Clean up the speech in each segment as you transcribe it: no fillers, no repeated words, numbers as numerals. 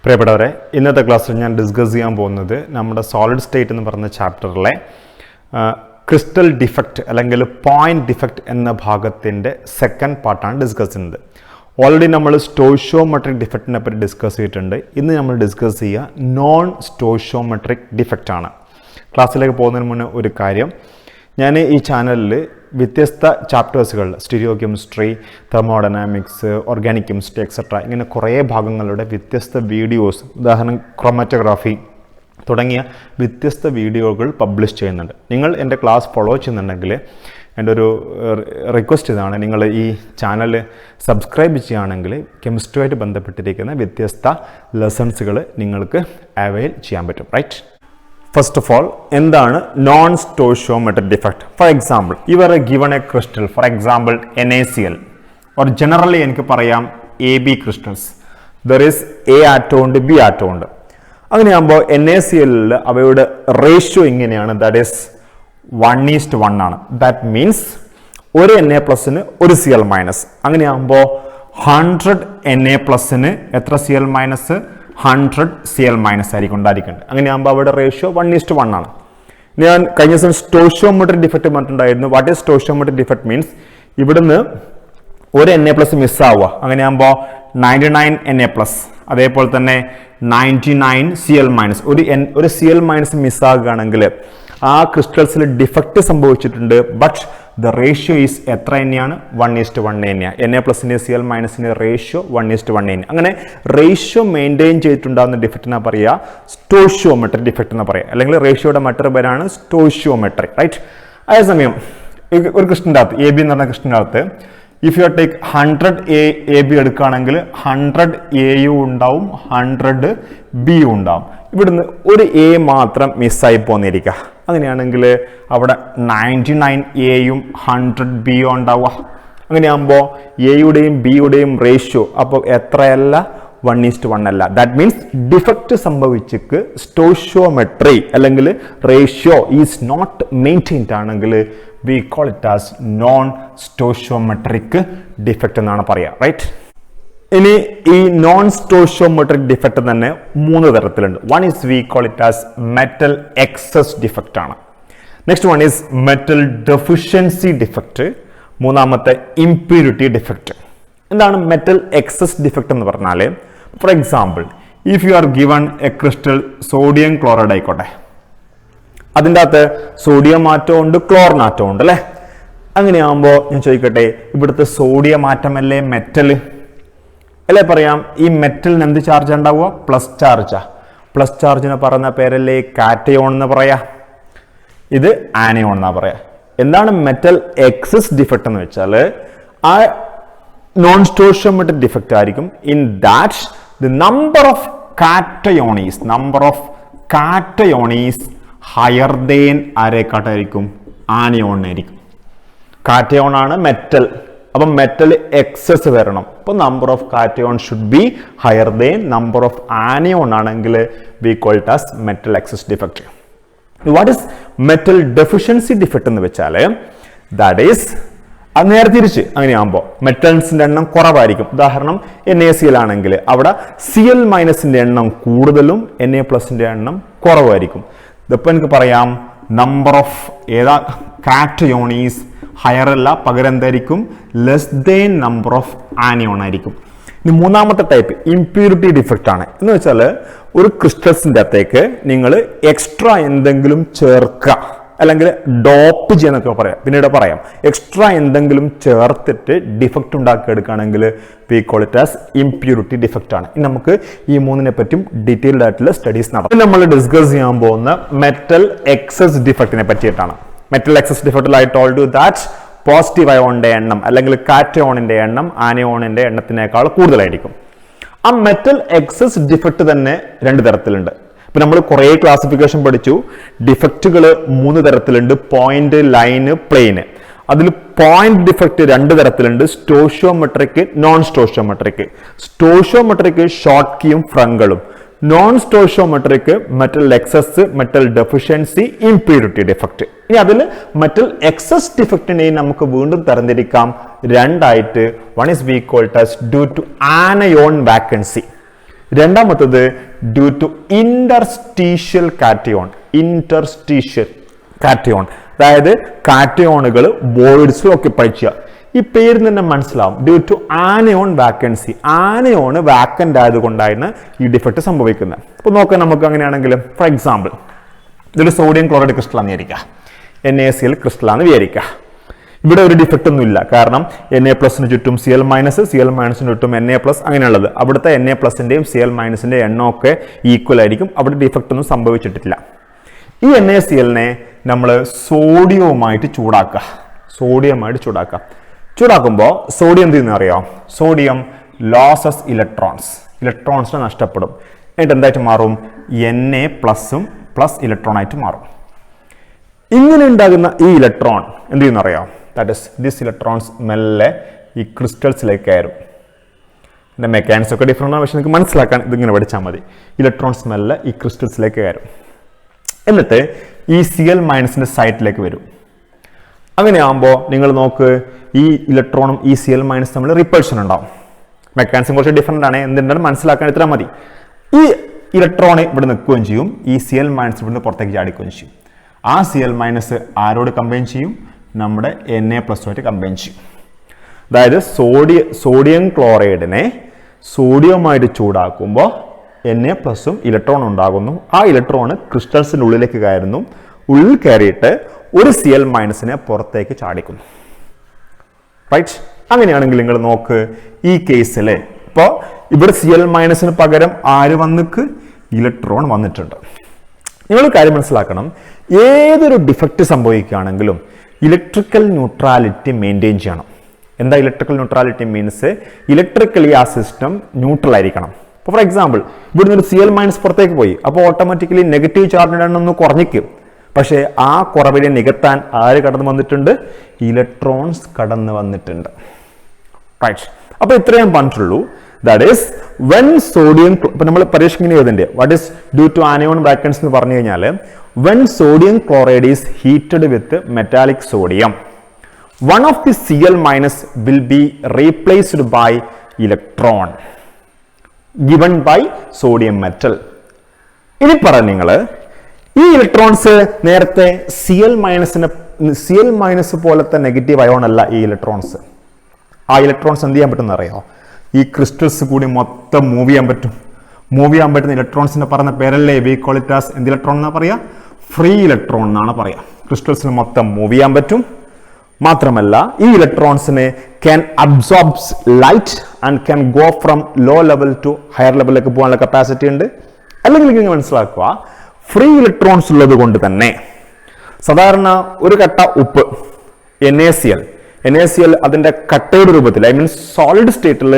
പ്രിയപ്പെട്ടവരെ, ഇന്നത്തെ ക്ലാസ്സിൽ ഞാൻ ഡിസ്കസ് ചെയ്യാൻ പോകുന്നത് നമ്മുടെ സോളിഡ് സ്റ്റേറ്റ് എന്ന് പറഞ്ഞ ചാപ്റ്ററിലെ ക്രിസ്റ്റൽ ഡിഫക്റ്റ് അല്ലെങ്കിൽ പോയിന്റ് ഡിഫക്റ്റ് എന്ന ഭാഗത്തിൻ്റെ സെക്കൻഡ് പാർട്ടാണ് ഡിസ്കസ് ചെയ്യുന്നത്. ഓൾറെഡി നമ്മൾ സ്റ്റോയിഷ്യോമെട്രിക് ഡിഫക്റ്റിനെ പറ്റി ഡിസ്കസ് ചെയ്തിട്ടുണ്ട്. ഇന്ന് നമ്മൾ ഡിസ്കസ് ചെയ്യുക നോൺ സ്റ്റോയിഷ്യോമെട്രിക് ഡിഫക്റ്റ് ആണ്. ക്ലാസ്സിലേക്ക് പോകുന്നതിന് മുന്നേ ഒരു കാര്യം, ഞാൻ ഈ ചാനലിൽ വ്യത്യസ്ത ചാപ്റ്റേഴ്സുകൾ stereo chemistry, thermodynamics, organic chemistry etcetera ഇങ്ങനെ കുറേ ഭാഗങ്ങളുടെ വ്യത്യസ്ത വീഡിയോസ്, ഉദാഹരണം ക്രോമാറ്റോഗ്രാഫി തുടങ്ങിയ വ്യത്യസ്ത വീഡിയോകൾ പബ്ലിഷ് ചെയ്യുന്നുണ്ട്. നിങ്ങൾ എൻ്റെ ക്ലാസ് ഫോളോ ചെയ്യുന്നുണ്ടെങ്കിൽ എൻ്റെ ഒരു റിക്വസ്റ്റ് ഇതാണ്, നിങ്ങൾ ഈ ചാനൽ സബ്സ്ക്രൈബ് ചെയ്യുകയാണെങ്കിൽ കെമിസ്ട്രിയുമായിട്ട് ബന്ധപ്പെട്ടിരിക്കുന്ന വ്യത്യസ്ത ലെസൺസുകൾ നിങ്ങൾക്ക് അവൈൽ ചെയ്യാൻ പറ്റും. റൈറ്റ്? ഫസ്റ്റ് ഓഫ് ഓൾ, എന്താണ് non stoichiometric defect? For example, U are given a crystal, for example NaCl, or generally എനിക്ക് പറയാം AB crystals. There is A atom ഉണ്ട്, B ആറ്റം ഉണ്ട്. അങ്ങനെയാകുമ്പോൾ NaCl അവയുടെ റേഷ്യോ ഇങ്ങനെയാണ്, ദാറ്റ് ഈസ് 1:1 ആണ്. That means ഒരു Na+ന് ഒരു Cl-. അങ്ങനെയാകുമ്പോൾ 100 Na+ന് എത്ര Cl-? 100 Cl- ആയിരിക്കും ഉണ്ടായിരിക്കേണ്ടത്. അങ്ങനെയാകുമ്പോൾ അവിടെ റേഷ്യോ 1:1 ആണ്. ഞാൻ കഴിഞ്ഞ ദിവസം സ്റ്റോയിഷ്യോമെട്രിക് ഡിഫക്റ്റ് പറഞ്ഞിട്ടുണ്ടായിരുന്നു. വാട്ട് ഈസ് സ്റ്റോയിഷ്യോമെട്രിക് ഡിഫക്റ്റ് മീൻസ് ഇവിടുന്ന് ഒരു Na+ മിസ്സാവുക. അങ്ങനെയാകുമ്പോൾ 99 Na+, അതേപോലെ തന്നെ 99 Cl-. ഒരു Cl- മിസ്സാകുകയാണെങ്കിൽ ആ ക്രിസ്റ്റൽസിൽ ഡിഫക്റ്റ് സംഭവിച്ചിട്ടുണ്ട്. ബട്ട് ദ റേഷ്യോ ഈസ് എത്ര തന്നെയാണ്? 1:1 തന്നെയാണ്. Na+ന്റെ Cl-ന്റെ റേഷ്യോ 1:1. അങ്ങനെ റേഷ്യോ മെയിൻറ്റെയിൻ ചെയ്തിട്ടുണ്ടാകുന്ന ഡിഫക്റ്റിനെ പറയുക സ്റ്റോയിഷ്യോമെട്രിക് ഡിഫക്റ്റ് എന്ന് പറയുക, അല്ലെങ്കിൽ റേഷ്യോയുടെ മറ്റൊരു പേരാണ് സ്റ്റോയിഷ്യോമെട്രി. റൈറ്റ്? അതേസമയം ഒരു ക്രിസ്റ്റലിൻ്റെ അകത്ത്, AB എന്ന് പറഞ്ഞ ക്രിസ്റ്റലിൻ്റെ അകത്ത്, ഇഫ് യു ടേക്ക് 100 AB എടുക്കുകയാണെങ്കിൽ 100 Aയും ഉണ്ടാവും, 100 Bയും ഉണ്ടാവും. ഇവിടുന്ന് ഒരു A മാത്രം മിസ്സായി പോന്നിരിക്കുക. അങ്ങനെയാണെങ്കിൽ അവിടെ 99 Aയും 100 Bയും ഉണ്ടാവുക. അങ്ങനെയാകുമ്പോൾ എയുടെയും ബിയുടെയും റേഷ്യോ അപ്പോൾ എത്രയല്ല? 1:1 അല്ല. ദാറ്റ് മീൻസ് ഡിഫക്റ്റ് സംഭവിച്ചിട്ട് സ്റ്റോയിഷ്യോമെട്രി അല്ലെങ്കിൽ റേഷ്യോ ഈസ് നോട്ട് മെയിൻറ്റെയിൻഡ് ആണെങ്കിൽ we call it as non stoichiometric defect എന്നാണ് പറയുക. റൈറ്റ്? ഇനി ഈ നോൺ സ്റ്റോയിഷ്യോമെട്രിക് ഡിഫക്റ്റ് തന്നെ 3 തരത്തിലുണ്ട്. One is we call it as metal excess defect ആണ്. Next one is metal deficiency defect. മൂന്നാമത്തെ ഇംപ്യൂരിറ്റി ഡിഫക്റ്റ്. എന്താണ് മെറ്റൽ എക്സസ് ഡിഫക്റ്റ് എന്ന് പറഞ്ഞാൽ? For example, if you are given a crystal sodium chloride ആയിക്കോട്ടെ, അതിൻ്റെ അകത്ത് സോഡിയം ആറ്റവും ഉണ്ട്, chlorine ആറ്റവും ഉണ്ട് അല്ലേ? അങ്ങനെയാകുമ്പോൾ ഞാൻ ചോദിക്കട്ടെ, ഇവിടുത്തെ സോഡിയം ആറ്റമല്ലേ മെറ്റൽ അല്ലേ? പറയാം, ഈ മെറ്റലിന് എന്ത് ചാർജ് ഉണ്ടാവുക? പ്ലസ് ചാർജാ. പ്ലസ് ചാർജിന് പറയുന്ന പേരല്ലേ കാറ്റയോൺ എന്ന് പറയാ, ഇത് ആനയോൺ എന്നാ പറയാ. എന്താണ് മെറ്റൽ എക്സസ് ഡിഫക്റ്റ് എന്ന് വെച്ചാൽ ആ നോൺ സ്റ്റോയിഷ്യോമെട്രിക് ഡിഫക്റ്റ് ആയിരിക്കും. In that the number of cation is higher than ആരെക്കാട്ടായിരിക്കും? ആനയോണായിരിക്കും. കാറ്റയോൺ ആണ് മെറ്റൽ, അപ്പം മെറ്റൽ എക്സസ് വരണം. അപ്പോൾ number of cation should be higher than number of anion ആണെങ്കിൽ we call it as metal excess defect. What is metal deficiency defect എന്ന് വെച്ചാൽ that is അത് നേരെ തിരിച്ച്. അങ്ങനെയാകുമ്പോൾ മെറ്റൽസിന്റെ എണ്ണം കുറവായിരിക്കും. ഉദാഹരണം NaCl ആണെങ്കിൽ അവിടെ Cl- എണ്ണം കൂടുതലും Na+ന്റെ എണ്ണം കുറവായിരിക്കും. ഇതിപ്പോൾ എനിക്ക് പറയാം number of cation is higher അല്ല, പകരം എന്തായിരിക്കും? Less than number of anion ആയിരിക്കും. ഇനി മൂന്നാമത്തെ ടൈപ്പ് ഇംപ്യൂരിറ്റി ഡിഫക്റ്റ് ആണ്. എന്ന് വെച്ചാൽ ഒരു ക്രിസ്റ്റൽസിൻ്റെ അകത്തേക്ക് നിങ്ങൾ എക്സ്ട്രാ എന്തെങ്കിലും ചേർക്കുക, അല്ലെങ്കിൽ ഡോപ്പ് ചെയ്യാന്നൊക്കെ പറയാം, പിന്നീട് പറയാം. എക്സ്ട്രാ എന്തെങ്കിലും ചേർത്തിട്ട് ഡിഫക്റ്റ് ഉണ്ടാക്കിയെടുക്കുകയാണെങ്കിൽ we call it as impurity defect ആണ്. ഇനി നമുക്ക് ഈ മൂന്നിനെ പറ്റും ഡീറ്റെയിൽഡ് ആയിട്ടുള്ള സ്റ്റഡീസ് നടത്തും. നമ്മൾ ഡിസ്കസ് ചെയ്യാൻ പോകുന്ന മെറ്റൽ എക്സസ് ഡിഫക്റ്റിനെ പറ്റിയിട്ടാണ്. മെറ്റൽ എക്സസ് ഡിഫക്റ്റിൽ I told you that positive അയോണിന്റെ എണ്ണം അല്ലെങ്കിൽ കാറ്റയോണിന്റെ എണ്ണം ആനയോണിന്റെ എണ്ണത്തിനേക്കാൾ കൂടുതലായിരിക്കും. ആ മെറ്റൽ എക്സസ് ഡിഫക്റ്റ് തന്നെ 2 തരത്തിലുണ്ട്. ഇപ്പൊ നമ്മൾ കുറെ ക്ലാസിഫിക്കേഷൻ പഠിച്ചു. ഡിഫക്റ്റുകൾ 3 തരത്തിലുണ്ട്: പോയിന്റ്, ലൈന്, പ്ലെയിന്. അതിൽ പോയിന്റ് ഡിഫക്റ്റ് 2 തരത്തിലുണ്ട്: സ്റ്റോയിഷ്യോമെട്രിക്, നോൺ സ്റ്റോയിഷ്യോമെട്രിക്. സ്റ്റോയിഷ്യോമെട്രിക് ഷോർട്ട് കീയും ഫ്രങ്കളും, non stoichiometric metal excess, metal deficiency, impurity defect. ഇനി അതിൽ മെറ്റൽ എക്സസ് ഡിഫക്റ്റിനെ നമുക്ക് വീണ്ടും തരംതിരിക്കാം 2 ആയിട്ട്. One is we called as due to anion vacancy. രണ്ടാമത്തത് due to interstitial cation. Interstitial cation അതായത് കാറ്റയോണുകൾ വോയിഡ്സിൽ ഓക്യുപ്പൈ ചെയ്യുക. ഈ പേര് തന്നെ മനസ്സിലാവും. Due to anion vacancy. Anion vacant ആയതുകൊണ്ടാണ് ഈ ഡിഫക്റ്റ് സംഭവിക്കുന്നത്. അപ്പോൾ നോക്കാം നമുക്ക് അങ്ങനെയാണെങ്കിൽ. ഫോർ എക്സാമ്പിൾ, ഇതൊരു സോഡിയം ക്ലോറൈഡ് ക്രിസ്റ്റലാന്ന് വിചാരിക്കുക, NaCl ക്രിസ്റ്റലാന്ന് വിചാരിക്കുക. ഇവിടെ ഒരു ഡിഫക്റ്റ് ഒന്നും ഇല്ല. കാരണം Na+ന് ചുറ്റും Cl-, Cl-ന് ചുറ്റും Na+, അങ്ങനെയുള്ളത്. അവിടുത്തെ Na+ന്റെയും Cl-ന്റെയും എണ്ണമൊക്കെ ഈക്വൽ ആയിരിക്കും. അവിടെ ഡിഫക്റ്റ് ഒന്നും സംഭവിച്ചിട്ടില്ല. ഈ NaCl-നെ നമ്മൾ സോഡിയവുമായിട്ട് ചൂടാക്കുക. ചൂടാക്കുമ്പോൾ സോഡിയം എന്ത് ചെയ്യുന്ന അറിയാം? സോഡിയം ലോസസ് ഇലക്ട്രോൺസിനെ നഷ്ടപ്പെടും. എന്നിട്ട് എന്തായിട്ട് മാറും? Na+ഉം പ്ലസ് ഇലക്ട്രോൺ ആയിട്ട് മാറും. ഇങ്ങനെ ഉണ്ടാകുന്ന ഈ ഇലക്ട്രോൺ എന്ത് ചെയ്യുന്ന അറിയാം? ദാറ്റ് ഇസ് ദിസ് ഇലക്ട്രോൺസ് മെല്ലെ ഈ ക്രിസ്റ്റൽസിലേക്ക് കയറും. എൻ്റെ മെക്കാനിക്സ് ഒക്കെ ഡിഫറെൻ്റ് ആണ്, പക്ഷെ നിങ്ങൾക്ക് മനസ്സിലാക്കാൻ ഇതിങ്ങനെ പഠിച്ചാൽ മതി. ഇലക്ട്രോൺസ് മെല്ലെ ഈ ക്രിസ്റ്റൽസിലേക്ക് കയറും. എന്നിട്ട് ഈ Cl- സൈറ്റിലേക്ക് വരും. അങ്ങനെയാകുമ്പോൾ നിങ്ങൾ നോക്ക്, ഈ ഇലക്ട്രോണും ഈ Cl- തമ്മിൽ റിപ്പൾഷൻ ഉണ്ടാവും. മെക്കാനിസം കുറച്ച് ഡിഫറെൻ്റ് ആണ്, എന്തുകൊണ്ടാണ് മനസ്സിലാക്കാൻ ഇത്ര മതി. ഈ ഇലക്ട്രോൺ ഇവിടെ നിൽക്കുകയും ചെയ്യും, ഈ Cl- ഇവിടുന്ന് പുറത്തേക്ക് ചാടിക്കുകയും ചെയ്യും. ആ Cl- ആരോട് കമ്പൈൻ ചെയ്യും? നമ്മുടെ Na+ആയിട്ട് കമ്പൈൻ ചെയ്യും. അതായത് സോഡിയം ക്ലോറൈഡിനെ സോഡിയവുമായിട്ട് ചൂടാക്കുമ്പോൾ Na+ഉം ഇലക്ട്രോൺ ഉണ്ടാകുന്നു. ആ ഇലക്ട്രോണ് ക്രിസ്റ്റൽസിൻ്റെ ഉള്ളിലേക്ക് കയറുന്നു. ഉള്ളിൽ കയറിയിട്ട് ഒരു Cl- പുറത്തേക്ക് ചാടിക്കുന്നു. റൈറ്റ്? അങ്ങനെയാണെങ്കിൽ നിങ്ങൾ നോക്ക്, ഈ കേസിൽ ഇപ്പോൾ ഇവിടെ Cl- പകരം ആര് വന്നിക്ക്? ഇലക്ട്രോൺ വന്നിട്ടുണ്ട്. നിങ്ങൾ കാര്യം മനസ്സിലാക്കണം, ഏതൊരു ഡിഫക്റ്റ് സംഭവിക്കുകയാണെങ്കിലും ഇലക്ട്രിക്കൽ ന്യൂട്രാലിറ്റി മെയിൻറ്റെയിൻ ചെയ്യണം. എന്താ ഇലക്ട്രിക്കൽ ന്യൂട്രാലിറ്റി മീൻസ്? ഇലക്ട്രിക്കലി ആ സിസ്റ്റം ന്യൂട്രൽ ആയിരിക്കണം. ഇപ്പോൾ ഫോർ എക്സാമ്പിൾ, ഇവിടുന്ന് ഒരു Cl- പുറത്തേക്ക് പോയി, അപ്പോൾ ഓട്ടോമാറ്റിക്കലി നെഗറ്റീവ് ചാർജിൻ്റെ എണ്ണം ഒന്ന് കുറഞ്ഞിക്കും. പക്ഷേ ആ കുറവിനെ നികത്താൻ ആര് കടന്നു വന്നിട്ടുണ്ട്? ഇലക്ട്രോൺസ് കടന്നു വന്നിട്ടുണ്ട്. റൈറ്റ്? അപ്പോൾ ഇത്രയും പറഞ്ഞിട്ടുള്ളൂ. ദാറ്റ് ഈസ് വെൻ സോഡിയം, ഇപ്പം നമ്മൾ പരീക്ഷയ്ക്ക് എഴുതണ്ടേ, what is due to anion vacancy എന്ന് പറഞ്ഞു കഴിഞ്ഞാൽ, when sodium chloride is heated with metallic sodium, one of the Cl- will be replaced by electron given by sodium metal. ഇനി പറ നിങ്ങൾ, ഈ ഇലക്ട്രോൺസ് നേരത്തെ Cl- പോലത്തെ നെഗറ്റീവ് അയോൺ അല്ല ഈ ഇലക്ട്രോൺസ്. ആ ഇലക്ട്രോൺസ് എന്ത് ചെയ്യാൻ പറ്റുമെന്ന് അറിയോ? ഈ ക്രിസ്റ്റൽസ് കൂടി മൊത്തം മൂവ് ചെയ്യാൻ പറ്റുന്ന ഇലക്ട്രോൺസിന്റെ പറയുന്ന പേരല്ലേ വി കോൾ ഇറ്റ് ആസ് എന്ത് ഇലക്ട്രോൺ എന്നാ പറയാ? ഫ്രീ ഇലക്ട്രോൺ എന്നാണ് പറയാ. ക്രിസ്റ്റൽസിന് മൊത്തം മൂവ് ചെയ്യാൻ പറ്റും. മാത്രമല്ല ഈ ഇലക്ട്രോൺസിന് can absorbs light and can go from low level to higher ലെവലിലേക്ക് പോകാനുള്ള കപ്പാസിറ്റി ഉണ്ട്. അല്ലെങ്കിൽ നിങ്ങൾ മനസ്സിലാക്കുക, ഫ്രീ ഇലക്ട്രോൺസ് ഉള്ളത് കൊണ്ട് തന്നെ സാധാരണ ഒരു കട്ട ഉപ്പ് NaCl അതിന്റെ കട്ടയുടെ രൂപത്തിൽ, ഐ മീൻ സോളിഡ് സ്റ്റേറ്റിൽ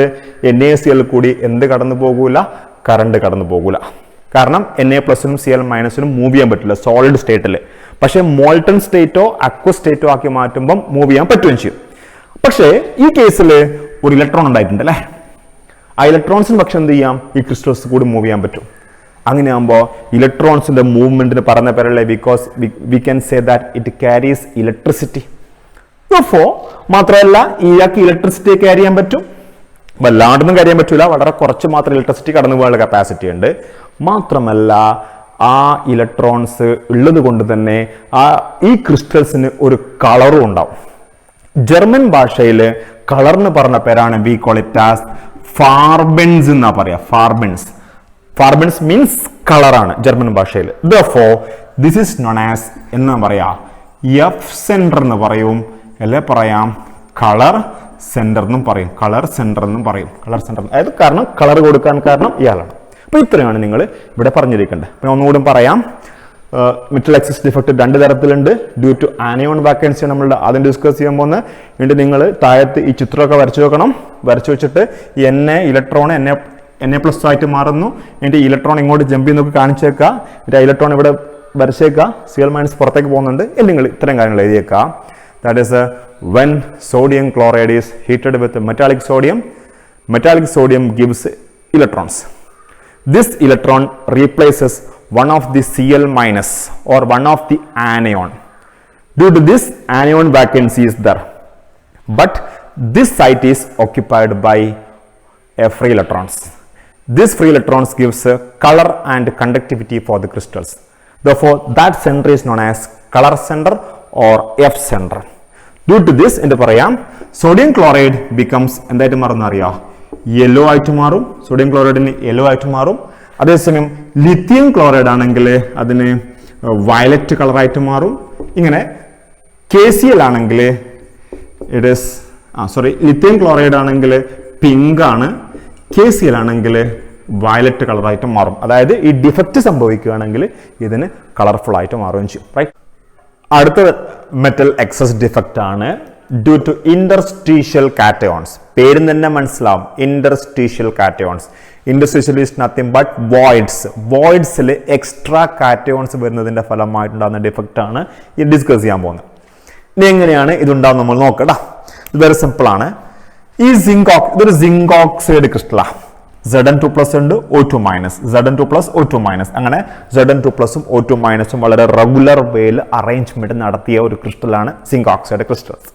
NaCl കൂടി എന്ത് കടന്നു പോകൂല? കറണ്ട് കടന്നു പോകൂല. കാരണം Na+നും Cl- മൂവ് ചെയ്യാൻ പറ്റില്ല സോളിഡ് സ്റ്റേറ്റിൽ. പക്ഷേ മോൾട്ടൺ സ്റ്റേറ്റോ അക്വ സ്റ്റേറ്റോ ആക്കി മാറ്റുമ്പം മൂവ് ചെയ്യാൻ പറ്റുകയും ചെയ്യും. പക്ഷേ ഈ കേസിൽ ഒരു ഇലക്ട്രോൺ ഉണ്ടായിട്ടുണ്ട് അല്ലേ? ആ ഇലക്ട്രോൺസിന് പക്ഷെ എന്ത് ചെയ്യാം? ഈ ക്രിസ്റ്റൽസ് കൂടി മൂവ് ചെയ്യാൻ പറ്റും. അങ്ങനെയാകുമ്പോൾ ഇലക്ട്രോൺസിന്റെ മൂവ്മെന്റിന് പറഞ്ഞ പേരല്ലേ, because we can say that it carries electricity. മാത്രമല്ല ഇയാൾക്ക് ഇലക്ട്രിസിറ്റി ക്യാരി ചെയ്യാൻ പറ്റും. വല്ലാണ്ടൊന്നും ക്യാരി ചെയ്യാൻ പറ്റില്ല, വളരെ കുറച്ച് മാത്രം ഇലക്ട്രിസിറ്റി കടന്നു പോകാനുള്ള കപ്പാസിറ്റി ഉണ്ട്. മാത്രമല്ല ആ ഇലക്ട്രോൺസ് ഉള്ളത് കൊണ്ട് തന്നെ ഈ ക്രിസ്റ്റൽസിന് ഒരു കളറും ഉണ്ടാവും. ജർമ്മൻ ഭാഷയിൽ കളറിന് പറഞ്ഞ പേരാണ് വി കോൾ ഇറ്റ് ആസ് ഫാർബെൻസ് എന്നാ പറയാ. ഫാർബെൻസ് മീൻസ് കളറാണ് ജർമ്മൻ ഭാഷയിൽ. Therefore, this is known as എന്നാ പറയാ? എഫ് സെന്റർ എന്ന് പറയും, അല്ലെ പറയാം കളർ സെന്റർ എന്നും പറയും. കളർ സെന്റർ അതായത് കാരണം കളർ കൊടുക്കാൻ കാരണം ഇയാളാണ്. അപ്പൊ ഇത്രയാണ് നിങ്ങൾ ഇവിടെ പറഞ്ഞിരിക്കേണ്ടത്. പിന്നെ ഒന്നുകൂടി പറയാം, മെറ്റൽ എക്സിസ് ഡിഫക്റ്റ് രണ്ട് തരത്തിലുണ്ട്. ഡ്യൂ ടു ആനയോൺ വാക്കൻസി നമ്മൾ ആദ്യം ഡിസ്കസ് ചെയ്യാൻ പോകുന്നത്. എന്നിട്ട് നിങ്ങൾ താഴത്ത് ഈ ചിത്രമൊക്കെ വരച്ചു വെക്കണം. വരച്ചു വെച്ചിട്ട് ഇലക്ട്രോൺ Na+ ആയിട്ട് മാറുന്നു. എന്നിട്ട് ഇലക്ട്രോൺ ഇങ്ങോട്ട് ജമ്പ് ചെയ്യുന്നൊക്കെ കാണിച്ചേക്കുക. എന്നിട്ട് ഇലക്ട്രോൺ ഇവിടെ വരച്ചേക്കുക. Cl- പുറത്തേക്ക് പോകുന്നുണ്ട്. നിങ്ങൾ ഇത്തരം കാര്യങ്ങൾ എഴുതിയേക്കുക. That is when sodium chloride is heated with metallic sodium gives electrons. This electron replaces one of the Cl- or one of the anion. Due to this, anion vacancy is there, but this site is occupied by free electrons. This free electrons gives color and conductivity for the crystals. Therefore, that center is known as color center or F center. Due to this, എന്ത് പറയാം, sodium chloride becomes എന്തായിട്ട് മാറുന്നറിയോ, yellow ആയിട്ട് മാറും. Sodium ക്ലോറൈഡിന് yellow ആയിട്ട് മാറും. അതേസമയം lithium chloride ആണെങ്കിൽ അതിന് വയലറ്റ് കളറായിട്ട് മാറും. ഇങ്ങനെ KCl ആണെങ്കിൽ ഇറ്റ് ഈസ് ലിഥിയം ക്ലോറൈഡ് ആണെങ്കിൽ പിങ്ക് ആണ്, KCl ആണെങ്കിൽ വയലറ്റ് കളറായിട്ട് മാറും. അതായത് ഈ ഡിഫക്റ്റ് സംഭവിക്കുകയാണെങ്കിൽ ഇതിന് കളർഫുൾ ആയിട്ട് മാറുകയും ചെയ്യും. റൈറ്റ്. അടുത്ത മെറ്റൽ എക്സസ് ഡിഫക്റ്റ് ആണ് ഡ്യൂ ടു ഇന്റർസ്റ്റീഷ്യൽ കാറ്റയോൺസ്. പേരും തന്നെ മനസ്സിലാവും, interstitial cations. Interstitial is nothing but voids. വോയിഡ്സിൽ എക്സ്ട്രാ കാറ്റയോൺസ് വരുന്നതിന്റെ ഫലമായിട്ടുണ്ടാകുന്ന ഡിഫക്റ്റ് ആണ് ഈ ഡിസ്കസ് ചെയ്യാൻ പോകുന്നത്. ഇനി എങ്ങനെയാണ് ഇതുണ്ടാവും നമ്മൾ നോക്കട്ടാ. ഇത് വെരി സിമ്പിൾ ആണ്. ഈ ഇതൊരു സിങ്ക് ഓക്സൈഡ് ക്രിസ്റ്റലാണ്. Zn2 പ്ലസ് ഉണ്ട്, O2 minus, Zn2 plus O2 minus. അങ്ങനെ Zn2 പ്ലസും O2 മൈനസും വളരെ റെഗുലർ വേയിൽ അറേഞ്ച്മെന്റ് നടത്തിയ ഒരു ക്രിസ്റ്റലാണ് സിങ്ക് ഓക്സൈഡ് ക്രിസ്റ്റൽസ്.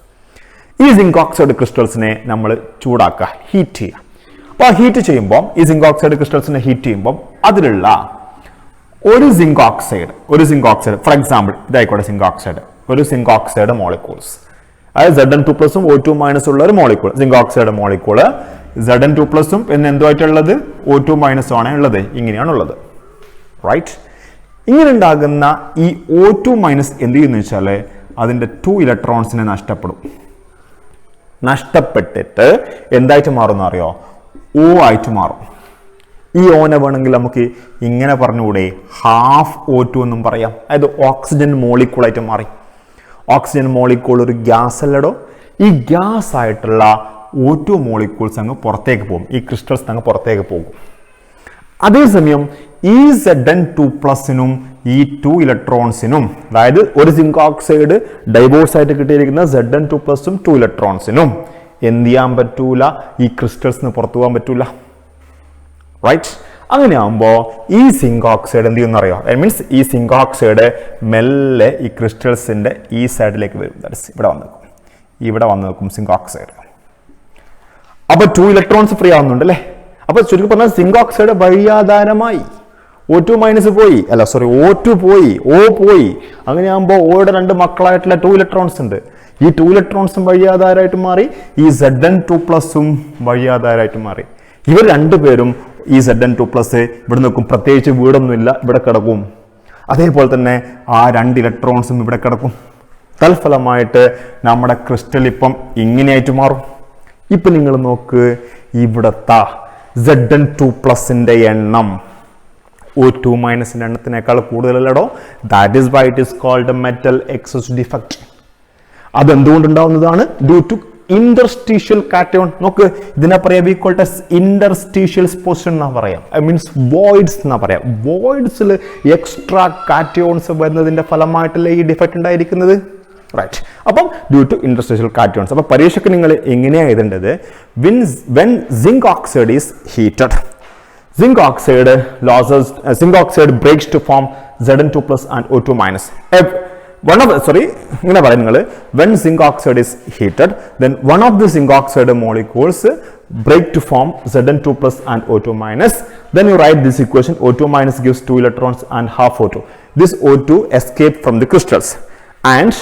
ഈ സിങ്ക് ഓക്സൈഡ് ക്രിസ്റ്റൽസിനെ നമ്മൾ ചൂടാക്കുക, ഹീറ്റ് ചെയ്യുക. അപ്പോൾ ആ ഹീറ്റ് ചെയ്യുമ്പോൾ, ഈ സിങ്ക് ഓക്സൈഡ് ക്രിസ്റ്റൽസിനെ ഹീറ്റ് ചെയ്യുമ്പോൾ അതിലുള്ള ഒരു സിങ്ക് ഓക്സൈഡ് ഫോർ എക്സാമ്പിൾ ഇതായിക്കോട്ടെ ഒരു സിങ്ക് ഓക്സൈഡ് മോളിക്യൂൾസ്, അതായത് Zn2 പ്ലസും O2 മൈനസ് ഉള്ള ഒരു molecule, zinc oxide molecule Zn2 പ്ലസും പിന്നെ എന്തുമായിട്ടുള്ളത് O2 മൈനസും ആണ് ഉള്ളത്. ഇങ്ങനെയാണുള്ളത്. റൈറ്റ്. ഇങ്ങനെ ഉണ്ടാകുന്ന ഈ O2 മൈനസ് എന്ത് ചെയ്യുന്നു വെച്ചാൽ അതിൻ്റെ 2 ഇലക്ട്രോൺസിനെ നഷ്ടപ്പെട്ടിട്ട് എന്തായിട്ട് മാറുമെന്ന് അറിയോ, O ആയിട്ട് മാറും. ഈ ഓനെ വേണമെങ്കിൽ നമുക്ക് ഇങ്ങനെ പറഞ്ഞുകൂടെ, ഹാഫ് O2 എന്നും പറയാം. അതായത് ഓക്സിജൻ മോളിക്യൂളായിട്ട് മാറി. ഓക്സിജൻ മോളിക്യൂൾ ഒരു ഗ്യാസ് അല്ലടോ. ഈ ഗ്യാസ് ആയിട്ടുള്ള O2 മോളിക്യൂൾസ് അങ്ങ് പുറത്തേക്ക് പോകും, ഈ ക്രിസ്റ്റൽസ് അങ്ങ് പുറത്തേക്ക് പോകും. അതേസമയം ഈ Zn2 പ്ലസിനും ഈ 2 ഇലക്ട്രോൺസിനും, അതായത് ഒരു സിങ്ക് ഓക്സൈഡ് ഡൈവോഴ്സ് ആയിട്ട് കിട്ടിയിരിക്കുന്ന Zn2 പ്ലസും 2 ഇലക്ട്രോൺസിനും എന്ത് ചെയ്യാൻ പറ്റൂല, ഈ ക്രിസ്റ്റൽസിന് പുറത്തു പോകാൻ പറ്റൂല. റൈറ്റ്. അങ്ങനെ ആകുമ്പോൾ ഈ സിങ്ക് ഓക്സൈഡ് എന്ത് ചെയ്യുമെന്ന് അറിയാം, മീൻസ് ഈ സിങ്ക് ഓക്സൈഡ് മെല്ലെ ഈ ക്രിസ്റ്റൽസിന്റെ ഈ സൈഡിലേക്ക് വരും. ഇവിടെ വന്ന് നിൽക്കും സിങ്ക് ഓക്സൈഡ്. അപ്പൊ 2 ഇലക്ട്രോൺസ് ഫ്രീ ആവുന്നുണ്ട് അല്ലേ. അപ്പൊ ചുരുക്കി പറഞ്ഞാൽ സിങ്ക് ഓക്സൈഡ് വഴിയാധാരമായി. O2 മൈനസ് പോയി, O2 പോയി, O പോയി. അങ്ങനെയാകുമ്പോൾ ഓയുടെ 2 മക്കളായിട്ടുള്ള 2 ഇലക്ട്രോൺസ് ഉണ്ട്. ഈ 2 ഇലക്ട്രോൺസും വഴിയാധാരമായിട്ട് മാറി, ഈ Zn2 പ്ലസും വഴിയാധാരമായിട്ട് മാറി. ഇവർ രണ്ടുപേരും ഈ Zn2 പ്ലസ് ഇവിടെ നിൽക്കും, പ്രത്യേകിച്ച് വീടൊന്നുമില്ല, ഇവിടെ കിടക്കും. അതേപോലെ തന്നെ ആ 2 ഇലക്ട്രോൺസും ഇവിടെ കിടക്കും. തൽഫലമായിട്ട് നമ്മുടെ ക്രിസ്റ്റൽ ഇപ്പം ഇങ്ങനെയായിട്ട് മാറും. ഇപ്പൊ നിങ്ങൾ നോക്ക്, ഇവിടത്തെ Zn2 പ്ലസിന്റെ എണ്ണം O2 മൈനസിന്റെ എണ്ണത്തിനേക്കാൾ കൂടുതലല്ലടോ. That is why it is called metal excess defect. അതെന്തുകൊണ്ടുണ്ടാവുന്നതാണ്? Due to interstitial cation. നോക്ക്, ഇതിനെ പറയാം we called as interstitial position എന്നാ പറയാം, മീൻസ് വോയിഡ്സ് എന്നാ പറയാം. വോയിഡ്സിൽ എക്സ്ട്രാ കാറ്റയോൺസ് വരുന്നതിന്റെ ഫലമായിട്ടല്ലേ ഈ ഡിഫക്റ്റ് ഉണ്ടായിരിക്കുന്നത്. റൈറ്റ്. അപ്പം ഡ്യൂ ടു ഇന്റർസ്റ്റീഷ്യൽ കാറ്റയോൺസ്. അപ്പൊ പരീക്ഷയ്ക്ക് നിങ്ങൾ എങ്ങനെയാണ് എഴുതേണ്ടത്? When zinc oxide is heated, zinc oxide breaks to form Zn2 plus and O2 minus. When zinc oxide is heated, then one of the zinc oxide molecules break to form Zn2 plus and O2 minus. Then you write this equation, O2 minus gives 2 electrons and half O2. This O2 escaped from the crystals and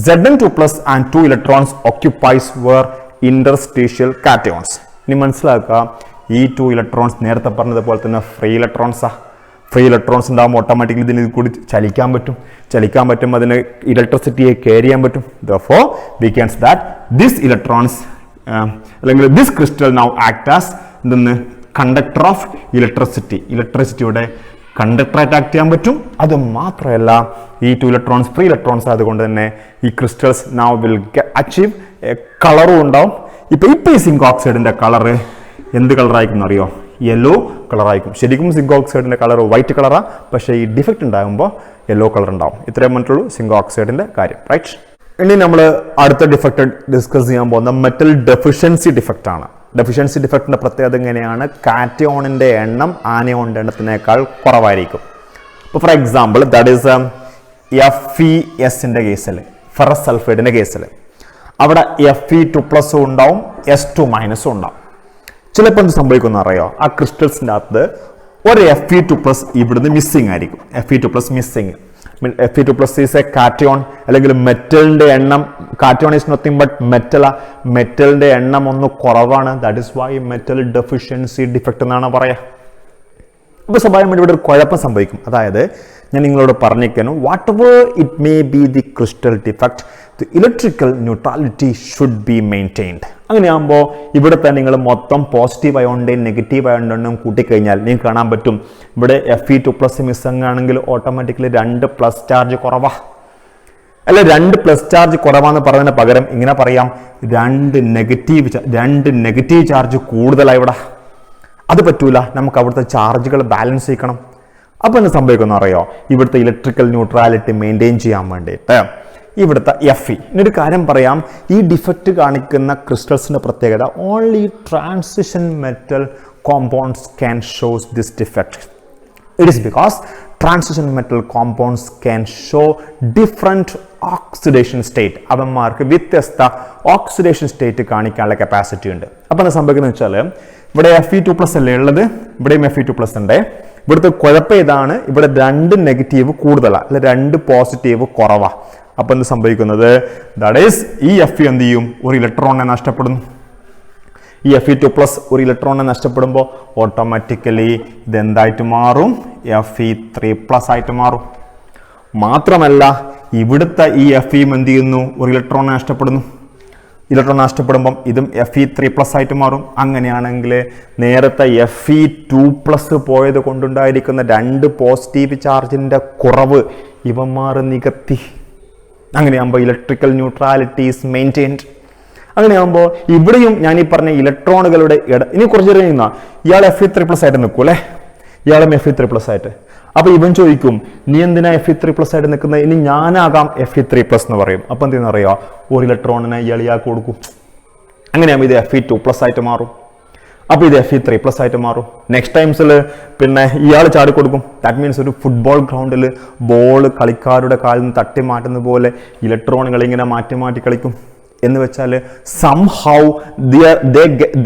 Zn2 plus and 2 electrons occupies were interstitial cations. ഇനി മനസ്സിലാക്കുക, ഈ 2 electrons നേരത്തെ പറഞ്ഞതുപോലെ തന്നെ free electrons ഉണ്ടാകുമ്പോൾ automatically ഇതിന് കൂടി ചലിക്കാൻ പറ്റും, അതിന് ഇലക്ട്രിസിറ്റിയെ ക്യാരി ചെയ്യാൻ പറ്റും. Therefore, we can say that this electrons അല്ലെങ്കിൽ this crystal now act as conductor of ഇലക്ട്രിസിറ്റിയുടെ കണ്ടക്ടറായിട്ട് ആക്ട് ചെയ്യാൻ പറ്റും. അത് മാത്രമല്ല, ഈ 2 ഇലക്ട്രോൺസ് ഫ്രീ ഇലക്ട്രോൺസ് ആയതുകൊണ്ട് തന്നെ ഈ ക്രിസ്റ്റൽസ് now will achieve കളറും ഉണ്ടാവും. ഇപ്പൊ ഈ സിങ്ക് ഓക്സൈഡിന്റെ കളറ് എന്ത് കളറായിരിക്കും അറിയോ? യെല്ലോ കളറായിരിക്കും. ശരിക്കും സിങ്ക് ഓക്സൈഡിന്റെ കളർ വൈറ്റ് കളറാ, പക്ഷേ ഈ ഡിഫക്റ്റ് ഉണ്ടാകുമ്പോൾ യെല്ലോ കളർ ഉണ്ടാവും. ഇത്രയും പറഞ്ഞിട്ടുള്ളൂ സിങ്ക് ഓക്സൈഡിന്റെ കാര്യം. റൈറ്റ്. ഇനി നമ്മൾ അടുത്ത ഡിഫക്റ്റ് ഡിസ്കസ് ചെയ്യാൻ പോകുന്ന മെറ്റൽ ഡെഫിഷ്യൻസി ഡിഫക്റ്റ് ആണ്. ഡെഫിഷ്യൻസി ഡിഫക്റ്റിന്റെ പ്രത്യേകത എങ്ങനെയാണ്? കാറ്റയോണിന്റെ എണ്ണം ആനയോണിന്റെ എണ്ണത്തിനേക്കാൾ കുറവായിരിക്കും. ഇപ്പോൾ ഫോർ എക്സാമ്പിൾ ദാറ്റ് ഈസ് FeSന്റെ കേസിൽ, ഫെറസ് സൾഫൈഡിന്റെ കേസിൽ അവിടെ Fe2 പ്ലസും ഉണ്ടാവും, S2 മൈനസും ഉണ്ടാവും. ചിലപ്പോൾ എന്ത് സംഭവിക്കുന്ന അറിയോ, ആ ക്രിസ്റ്റൽസിൻ്റെ അകത്ത് ഒരു Fe2+ ഇവിടുന്ന് മിസ്സിങ് ആയിരിക്കും. Fe2+ missing. Fe2+ is A cation, അല്ലെങ്കിൽ മെറ്റലിന്റെ എണ്ണം. Cation is nothing but metal. മെറ്റലിന്റെ എണ്ണം ഒന്ന് കുറവാണ്. That is why metal deficiency defect എന്നാണ് പറയാ. അപ്പോൾ സ്വാഭാവികമായിട്ട് ഇവിടെ ഒരു കുഴപ്പം സംഭവിക്കും. അതായത് ഞാൻ നിങ്ങളോട് പറഞ്ഞിരിക്കുന്നു, what ever it may be the crystal defect, the electrical neutrality should be maintained. അങ്ങനെയാകുമ്പോൾ ഇവിടുത്തെ നിങ്ങൾ മൊത്തം പോസിറ്റീവ് അയോണിൻ്റെയും നെഗറ്റീവ് അയോണിൻ്റെയും കൂട്ടിക്കഴിഞ്ഞാൽ നിങ്ങൾക്ക് കാണാൻ പറ്റും ഇവിടെ Fe2+ മിസ്സിംഗ് ആണെങ്കിൽ ഓട്ടോമാറ്റിക്കലി 2+ ചാർജ് കുറവാ. അല്ല, 2+ ചാർജ് കുറവാന്ന് പറയുന്നതിന് പകരം ഇങ്ങനെ പറയാം, 2 നെഗറ്റീവ് ചാർജ് കൂടുതലായി ഇവിടെ. അത് പറ്റൂല, നമുക്ക് അവിടുത്തെ ചാർജുകൾ ബാലൻസ് ചെയ്യണം. അപ്പോൾ എന്ത് സംഭവിക്കുമെന്ന് അറിയോ, ഇവിടുത്തെ ഇലക്ട്രിക്കൽ ന്യൂട്രാലിറ്റി മെയിൻറ്റെയിൻ ചെയ്യാൻ വേണ്ടിയിട്ട് ഇവിടുത്തെ Fe. ഇന്നൊരു കാര്യം പറയാം, ഈ ഡിഫക്റ്റ് കാണിക്കുന്ന ക്രിസ്റ്റൽസിൻ്റെ പ്രത്യേകത, only transition metal compounds can shows this defect. It is because transition metal compounds can show different oxidation state. അവന്മാർക്ക് വ്യത്യസ്ത ഓക്സിഡേഷൻ സ്റ്റേറ്റ് കാണിക്കാനുള്ള കപ്പാസിറ്റി ഉണ്ട്. അപ്പോൾ എന്താ സംഭവിക്കുന്നത് വെച്ചാൽ, ഇവിടെ Fe2+ അല്ലേ ഉള്ളത്, ഇവിടെയും Fe2+ ഉണ്ട്. ഇവിടുത്തെ കുഴപ്പം ഇതാണ്, ഇവിടെ 2 നെഗറ്റീവ് കൂടുതലാണ്, അല്ല 2 പോസിറ്റീവ് കുറവാണ്. അപ്പോൾ എന്ത് സംഭവിക്കുന്നത്, ദാറ്റ് ഈസ് ഈ Fe എന്ത് ചെയ്യും, ഒരു ഇലക്ട്രോണിനെ നഷ്ടപ്പെടുന്നു. ഈ Fe2+ ഒരു ഇലക്ട്രോണിനെ നഷ്ടപ്പെടുമ്പോൾ ഓട്ടോമാറ്റിക്കലി ഇതെന്തായിട്ട് മാറും, Fe3+ ആയിട്ട് മാറും. മാത്രമല്ല ഇവിടുത്തെ ഈ Fe എന്ത് ചെയ്യുന്നു, ഒരു ഇലക്ട്രോണിനെ നഷ്ടപ്പെടുന്നു. ഇലക്ട്രോൺ നഷ്ടപ്പെടുമ്പം ഇതും Fe3+ ആയിട്ട് മാറും. അങ്ങനെയാണെങ്കിൽ നേരത്തെ Fe2+ പോയത് കൊണ്ടുണ്ടായിരിക്കുന്ന 2 പോസിറ്റീവ് ചാർജിൻ്റെ കുറവ് ഇവന്മാർ നികത്തി. അങ്ങനെയാകുമ്പോൾ ഇലക്ട്രിക്കൽ ന്യൂട്രാലിറ്റി ഈസ് മെയിൻറ്റെയിൻഡ്. അങ്ങനെയാകുമ്പോൾ ഇവിടെയും ഞാൻ ഈ പറഞ്ഞ ഇലക്ട്രോണുകളുടെ ഇനി കുറച്ച് കഴിയുന്ന ഇയാൾ Fe3+ ആയിട്ട് നിൽക്കും അല്ലേ, ഇയാളും Fe3+ ആയിട്ട്. അപ്പോൾ ഇവൻ ചോദിക്കും, നീ എന്തിനാ Fe3+ ആയിട്ട് നിൽക്കുന്നത്, ഇനി ഞാനാകാം Fe3+ എന്ന് പറയും. അപ്പം എന്തെന്ന് അറിയാം, ഒരു ഇലക്ട്രോണിനെ ഇയാൾക്ക് കൊടുക്കും. അങ്ങനെയാകുമ്പോൾ ഇത് Fe2+ ആയിട്ട് മാറും. അപ്പോൾ ഇത് Fe3+ ആയിട്ട് മാറും. നെക്സ്റ്റ് ടൈംസിൽ പിന്നെ ഇയാൾ ചാടി കൊടുക്കും. ദാറ്റ് മീൻസ് ഒരു ഫുട്ബോൾ ഗ്രൗണ്ടിൽ ബോൾ കളിക്കാരുടെ കാലിൽ നിന്ന് തട്ടി മാറ്റുന്ന പോലെ ഇലക്ട്രോണുകൾ ഇങ്ങനെ മാറ്റി മാറ്റി കളിക്കും. എന്ന് വെച്ചാൽ സംഹൗ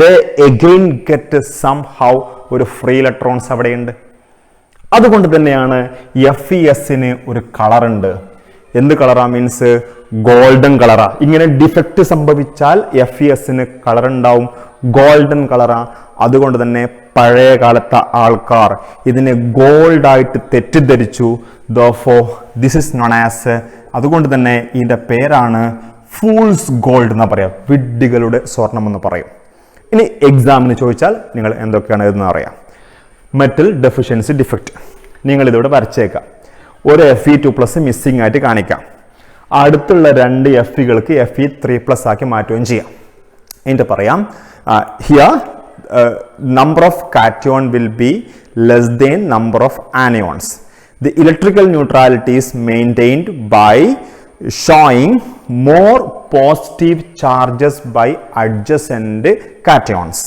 ദേ അഗെയിൻ ഗെറ്റ് സംഹൗ ഒരു ഫ്രീ ഇലക്ട്രോൺസ് അവിടെയുണ്ട്. അതുകൊണ്ട് തന്നെയാണ് Fesന് ഒരു കളറുണ്ട്. എന്ത് കളറാ, മീൻസ് ഗോൾഡൻ കളറാ. ഇങ്ങനെ ഡിഫക്റ്റ് സംഭവിച്ചാൽ Fesന് കളർ ഉണ്ടാവും, ഗോൾഡൻ കളറാ. അതുകൊണ്ട് തന്നെ പഴയ കാലത്തെ ആൾക്കാർ ഇതിനെ ഗോൾഡായിട്ട് തെറ്റിദ്ധരിച്ചു. ദിസ് ഇസ് നോൺ ആസ്, അതുകൊണ്ട് തന്നെ ഇതിൻ്റെ പേരാണ് ഫൂൾസ് ഗോൾഡ് എന്ന് പറയാം, വിഡ്ഢികളുടെ സ്വർണം എന്ന് പറയും. ഇനി എക്സാമിന് ചോദിച്ചാൽ നിങ്ങൾ എന്തൊക്കെയാണ് ഇതെന്ന് അറിയാം. മെറ്റൽ ഡെഫിഷ്യൻസി ഡിഫക്റ്റ് നിങ്ങളിതിവിടെ വരച്ചേക്കാം. ഒരു Fe2+ മിസ്സിംഗ് ആയിട്ട് കാണിക്കാം. അടുത്തുള്ള 2 Feകൾക്ക് Fe3+ ആക്കി മാറ്റുകയും ചെയ്യാം. എന്നിട്ട് പറയാം, here number of cation will be less than number of anions. The electrical neutrality is maintained by showing more positive charges by adjacent cations.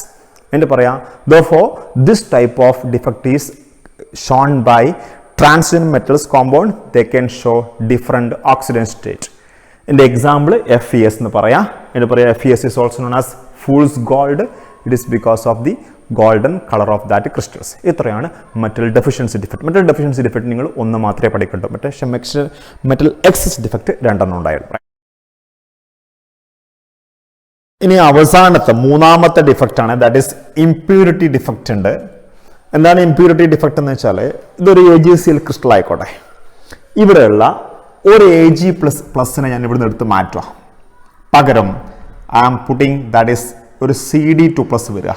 എന്നിട്ട് പറയാം, therefore this type of defect is shown by transition metals compound, they can show different oxidation state. In the example Fes എന്ന് പറയാം. എന്നിട്ട് പറയാം Fes is also known as fool's gold. It is because of the golden color of that crystals. ഇത്രയാണ് metal deficiency defect. Metal deficiency defect നിങ്ങൾ ഒന്ന് മാത്രമേ പഠിക്കണ്ടൂ. Metal excess defect 2 ഉണ്ടായിരുന്നു. ഇനി അവസാനത്തെ 3ാമത്തെ ഡിഫക്റ്റ് ആണ്, ദാറ്റ് ഈസ് ഇംപ്യൂരിറ്റി ഡിഫക്റ്റ് ഉണ്ട്. എന്താണ് ഇംപ്യൂരിറ്റി ഡിഫക്റ്റ് എന്ന് വെച്ചാൽ, ഇതൊരു AgCl ക്രിസ്റ്റൽ ആയിക്കോട്ടെ, ഇവിടെയുള്ള ഒരു Ag++നെ ഞാൻ ഇവിടുന്ന് എടുത്ത് മാറ്റുക. പകരം I am putting that is ഒരു Cd2+ വരിക.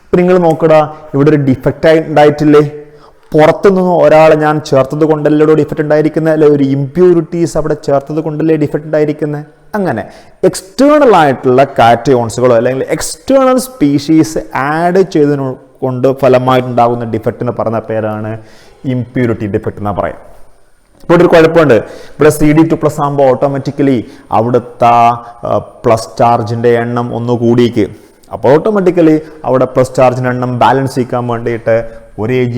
ഇപ്പം നിങ്ങൾ നോക്കട, ഇവിടെ ഒരു ഡിഫക്റ്റ് ഉണ്ടായിട്ടില്ലേ, പുറത്തുനിന്ന് ഒരാളെ ഞാൻ ചേർത്തത് കൊണ്ടല്ലേ ഡിഫക്റ്റ് ഉണ്ടായിരിക്കുന്നത്, അല്ലെ ഒരു ഇംപ്യൂരിറ്റീസ് അവിടെ ചേർത്തത് കൊണ്ടല്ലേ ഡിഫക്റ്റ് ഉണ്ടായിരിക്കുന്നത്. അങ്ങനെ എക്സ്റ്റേണൽ ആയിട്ടുള്ള കാറ്റയോൺസുകളോ അല്ലെങ്കിൽ എക്സ്റ്റേണൽ സ്പീഷീസ് ആഡ് ചെയ്തതിന് കൊണ്ട് ഫലമായിട്ടുണ്ടാകുന്ന ഡിഫക്റ്റിന് പറഞ്ഞ പേരാണ് ഇംപ്യൂരിറ്റി ഡിഫക്റ്റ് എന്നാണ് പറയാം. ഇപ്പോൾ ഒരു കുഴപ്പമുണ്ട്, ഇവിടെ Cd2+ ആകുമ്പോൾ ഓട്ടോമാറ്റിക്കലി അവിടുത്തെ പ്ലസ് ചാർജിൻ്റെ എണ്ണം ഒന്ന് കൂടിയേക്ക്. അപ്പോൾ ഓട്ടോമാറ്റിക്കലി അവിടെ പ്ലസ് ചാർജിൻ്റെ എണ്ണം ബാലൻസ് ചെയ്യാൻ വേണ്ടിയിട്ട് ഒരു Ag+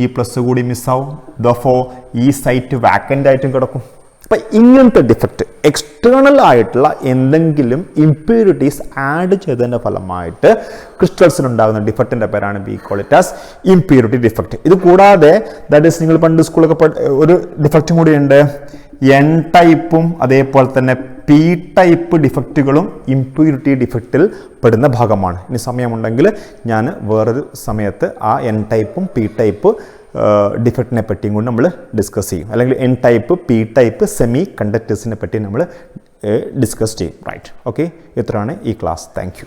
കൂടി മിസ്സാവും. ദഫോ ഈ സൈറ്റ് വാക്കൻ്റ് ആയിട്ടും കിടക്കും. അപ്പം ഇങ്ങനത്തെ ഡിഫക്റ്റ് എക്സ്റ്റേണൽ ആയിട്ടുള്ള എന്തെങ്കിലും ഇംപ്യൂരിറ്റീസ് ആഡ് ചെയ്തതിൻ്റെ ഫലമായിട്ട് ക്രിസ്റ്റൽസിനുണ്ടാകുന്ന ഡിഫക്റ്റിൻ്റെ പേരാണ് V call it as impurity defect. ഇത് കൂടാതെ ദാറ്റ് ഈസ് നിങ്ങൾ പണ്ട് സ്കൂളൊക്കെ ഒരു ഡിഫക്റ്റും കൂടിയുണ്ട്, എൻ ടൈപ്പും അതേപോലെ തന്നെ പി ടൈപ്പ് ഡിഫക്റ്റുകളും ഇംപ്യൂരിറ്റി ഡിഫക്റ്റിൽ പെടുന്ന ഭാഗമാണ്. ഇനി സമയമുണ്ടെങ്കിൽ ഞാൻ വേറൊരു സമയത്ത് ആ എൻ ടൈപ്പും പി ടൈപ്പ് ഡിഫക്റ്റിനെ പറ്റിയും കൊണ്ട് നമ്മൾ ഡിസ്കസ് ചെയ്യും. അല്ലെങ്കിൽ N type P type semi കണ്ടക്ടേഴ്സിനെ പറ്റി നമ്മൾ ഡിസ്കസ് ചെയ്യും. റൈറ്റ്, ഓക്കെ, ഇത്രയാണ് ഈ ക്ലാസ്. Thank you.